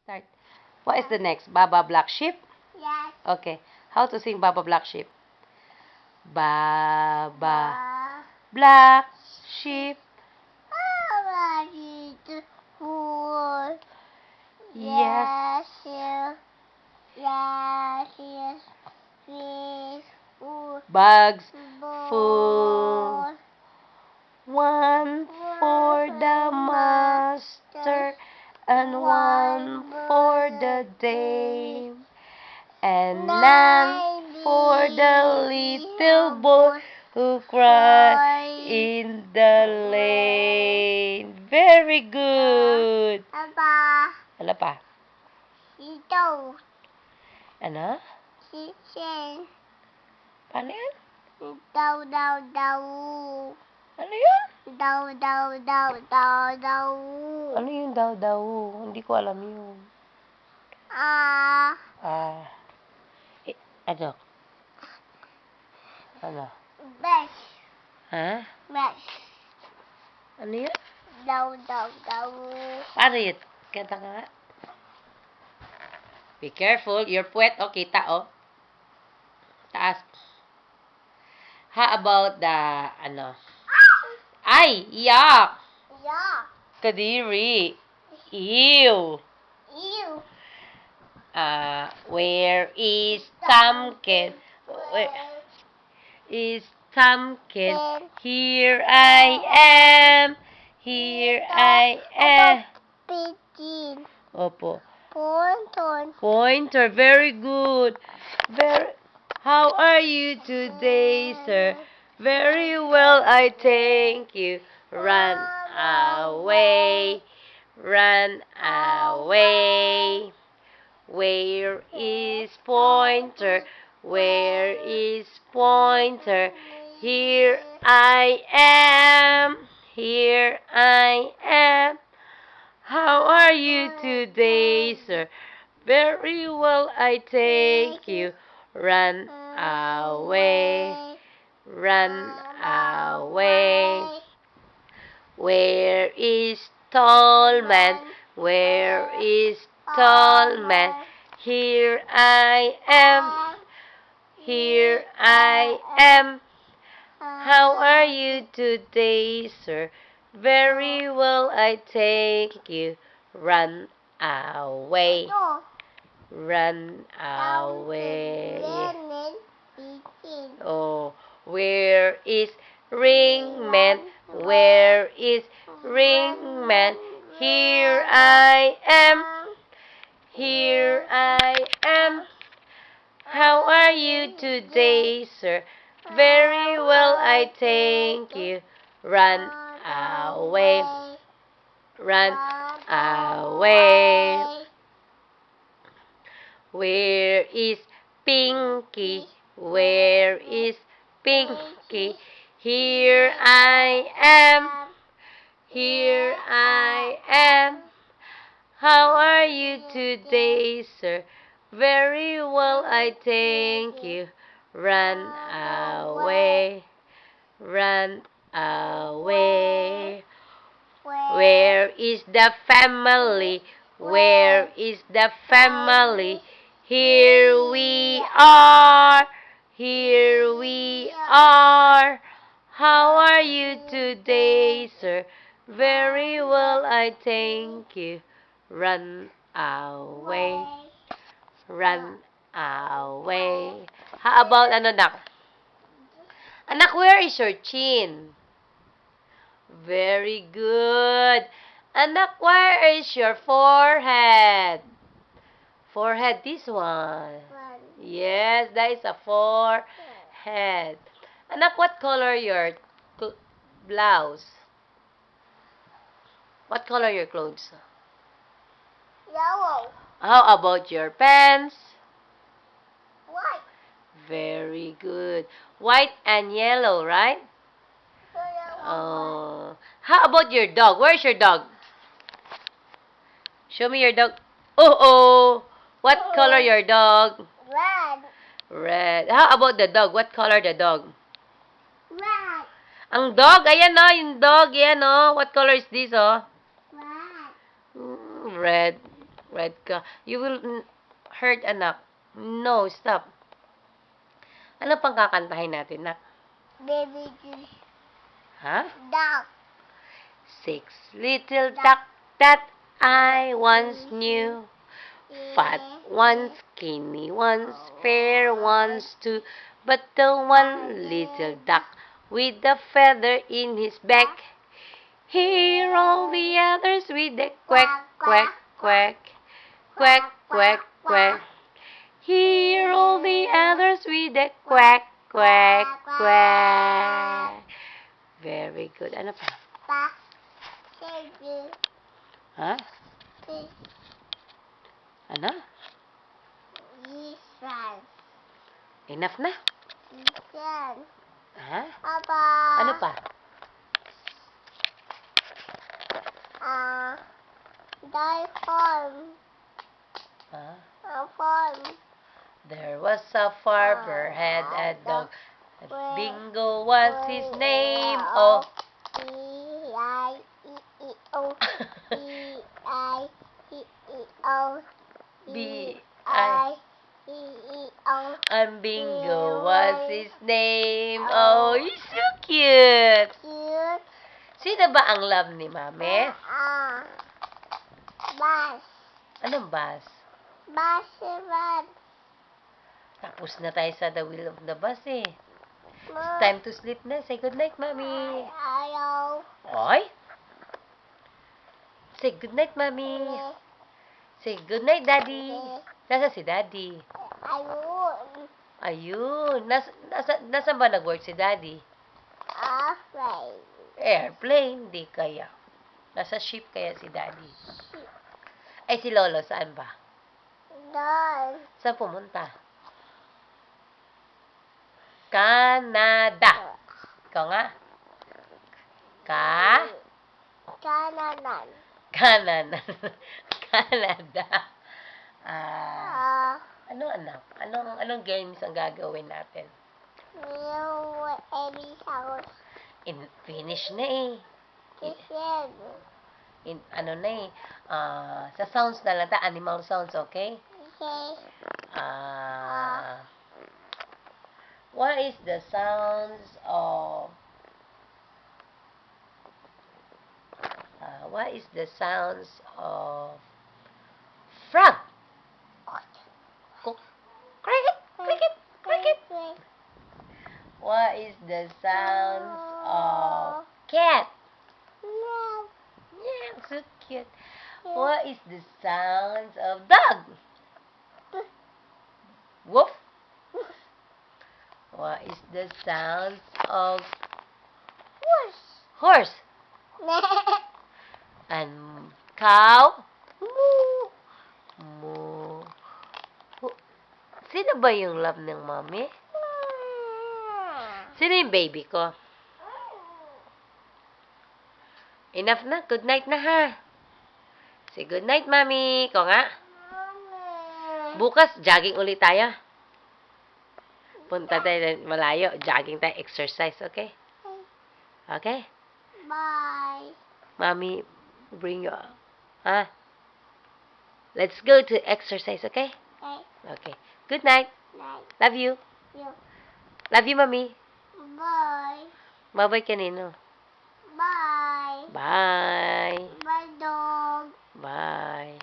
Start. What is the next? Baba Black Sheep? Yes. Okay. How to sing Baba Black Sheep? Baba Black Sheep. Yes. Bags full. One for the master and one for the dame, and none for the little boy who cried in the lane. Very good. Papa, Ano pa? ito, Ano? chicken, Paano yan? daw. Ano yun? Daw. Ano yung daw-daw? Hindi ko alam yun. Ah, Ano? Ano? best, Ha? best. Ano yun? Daw. Paano yun? Kanta ka nga. Be careful. Your puwet. O, kita, o. Taas. How about the, ano? Ay! Yuck! Yeah. Kadiri. Ew. Where is Tamken? Where is Tamken? Here I am. Here I am. Pigeon. Opo. Ponton. Pointer. Very good. How are you today, sir? Very well, I thank you. Run away. Run away. Where is Pointer? Where is Pointer? Here I am. Here I am. How are you today, sir? Very well, I thank you. Run away. Run away. Where is tall man? Where is tall man? Here I am. Here I am. How are you today, sir? Very well, I thank you. Run away. Run away. Oh, where is Ringman? Where is Ringman? Here I am. Here I am. How are you today, sir? Very well, I thank you. Run away. Run away. Where is Pinky? Where is Pinky? Here I am. Here I am. How are you today, sir? Very well, I thank you. Run away. Run away. Where is the family? Where is the family? Here we are. Here we are. How are you today, sir? Very well, I thank you. Run away. Run away. How about ano, anak? Anak, where is your chin? Very good. Anak, where is your forehead? Forehead, this one. Yes, that is a forehead. Anak, what color your blouse? What color your clothes? Yellow. How about your pants? White. Very good. White and yellow, right? Yellow. How about your dog? Where's your dog? Show me your dog. Oh. What color your dog? Red. Red. How about the dog? What color the dog? Red. Ang dog, ayan o, yung dog, yan o. What color is this o? Red. Red. Red ka. You will hurt, anak. No, stop. Ano pang kakantahin natin, nak? Baby Jesus. Ha? Duck. 6 little duck that I once knew. Fat one, skinny one, fair ones too. But the one little duck with the feather in his back, hear all the others with the quack, quack, quack, quack, quack, quack. Hear all the others with the quack, quack, quack. Very good. Ano pa? Pa. Baby. Ha? Ano? Jesus. Enough na? Jesus. Ha? Papa. Ano pa? Die farm. Ha? Farm. There was a farmer had a dog. Bingo was his name. Oh. E-I-E-E-O. E-I-E-E-O. B-I. E-I-E-E-O. And Bingo was his name. Oh, he's so cute. Cute. Sino ba ang love ni Mami? Bus. Anong bus? Bus run. Tapos na tayo sa the wheel of the bus eh. It's Mom. time to sleep na. Say good night, Mami. Ayaw. Oy? Say good night, Mami. Say good night, Daddy. Nasa si Daddy? Ayun. Ayun. Nasaan ba nag-work si Daddy? Afraid. Airplane. Di kaya. Nasa ship kaya si Daddy. Eh, si Lolo, saan ba? Doon. Saan pumunta? Canada. Ikaw nga? Kananan. Canada. Canada. Ano anak? Anong games ang gagawin natin? New Eddie House. Finish na eh. Kitchen. Ano na eh. Sa sounds na lang ta. Animal sounds, okay? Okay. What is the sounds of frog? Cricket, cricket, cricket. What is the sounds of cat? No. Yeah, so cute. What is the sounds of dog? Woof. What is the sounds of horse? And cow? Moo. Moo. Sino ba yung love ng mommy? Sino yung baby ko? Enough na. Good night na ha. Say good night, mommy. Ikaw nga. Bukas, jogging ulit tayo. Punta tayo malayo. Jogging tayo. Exercise, okay? Okay? Bye. Mommy, bring you. Ha? Let's go to exercise, okay? Okay. Okay. Good night. Night. Love you. You. Love you, mommy. Bye. Bye-bye kanino. Bye. Bye. Bye, dog. Bye.